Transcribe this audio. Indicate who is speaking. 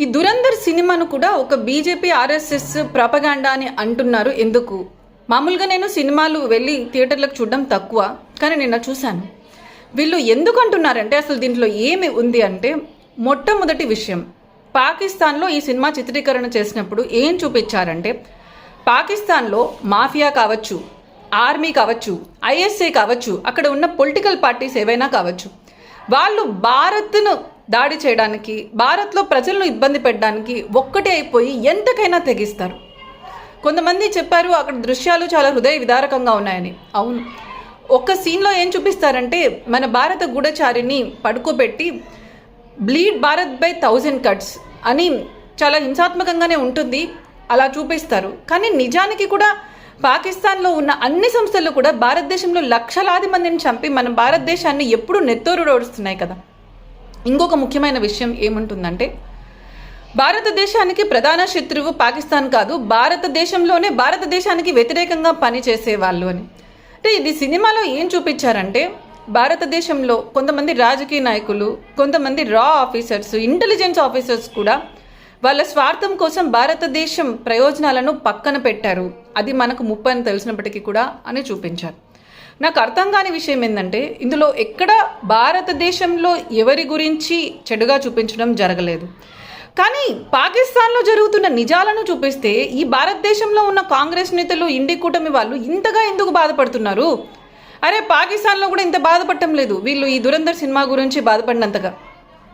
Speaker 1: ఈ దురంధర్ సినిమాను కూడా ఒక బీజేపీ ఆర్ఎస్ఎస్ ప్రపగాండా అని అంటున్నారు. ఎందుకు? మామూలుగా నేను సినిమాలు వెళ్ళి థియేటర్లకు చూడడం తక్కువ, కానీ నిన్న చూశాను. వీళ్ళు ఎందుకు అంటున్నారంటే అసలు దీంట్లో ఏమి ఉంది అంటే, మొట్టమొదటి విషయం, పాకిస్తాన్లో ఈ సినిమా చిత్రీకరణ చేసినప్పుడు ఏం చూపించారంటే, పాకిస్తాన్లో మాఫియా కావచ్చు, ఆర్మీ కావచ్చు, ఐఎస్ఐ కావచ్చు, అక్కడ ఉన్న పొలిటికల్ పార్టీస్ ఏవైనా కావచ్చు, వాళ్ళు భారత్ను దాడి చేయడానికి, భారత్లో ప్రజలను ఇబ్బంది పెట్టడానికి ఒక్కటే అయిపోయి ఎంతకైనా తెగిస్తారు. కొంతమంది చెప్పారు అక్కడ దృశ్యాలు చాలా హృదయ విదారకంగా ఉన్నాయని. అవును, ఒక్క సీన్లో ఏం చూపిస్తారంటే, మన భారత గూఢచారిని పడుకోబెట్టి బ్లీడ్ భారత్ బై 1000 cuts అని చాలా హింసాత్మకంగానే ఉంటుంది, అలా చూపిస్తారు. కానీ నిజానికి కూడా పాకిస్తాన్లో ఉన్న అన్ని సంస్థలు కూడా భారతదేశంలో లక్షలాది మందిని చంపి మన భారతదేశాన్ని ఎప్పుడూ నెత్తోరు ఓడుస్తున్నాయి కదా. ఇంకొక ముఖ్యమైన విషయం ఏముంటుందంటే, భారతదేశానికి ప్రధాన శత్రువు పాకిస్తాన్ కాదు, భారతదేశంలోనే భారతదేశానికి వ్యతిరేకంగా పనిచేసే వాళ్ళు అని. అంటే ఇది సినిమాలో ఏం చూపించారంటే, భారతదేశంలో కొంతమంది రాజకీయ నాయకులు, కొంతమంది రా ఆఫీసర్స్, ఇంటెలిజెన్స్ ఆఫీసర్స్ కూడా వాళ్ళ స్వార్థం కోసం భారతదేశం ప్రయోజనాలను పక్కన పెట్టారు, అది మనకు ముప్పు అని తెలిసినప్పటికీ కూడా అని చూపించారు. నాకు అర్థం కాని విషయం ఏంటంటే, ఇందులో ఎక్కడ భారతదేశంలో ఎవరి గురించి చెడుగా చూపించడం జరగలేదు, కానీ పాకిస్తాన్లో జరుగుతున్న నిజాలను చూపిస్తే ఈ భారతదేశంలో ఉన్న కాంగ్రెస్ నేతలు, ఇండి కూటమి వాళ్ళు ఇంతగా ఎందుకు బాధపడుతున్నారు? అరే, పాకిస్తాన్లో కూడా ఇంత బాధపడటం లేదు వీళ్ళు ఈ దురంధర్ సినిమా గురించి బాధపడినంతగా.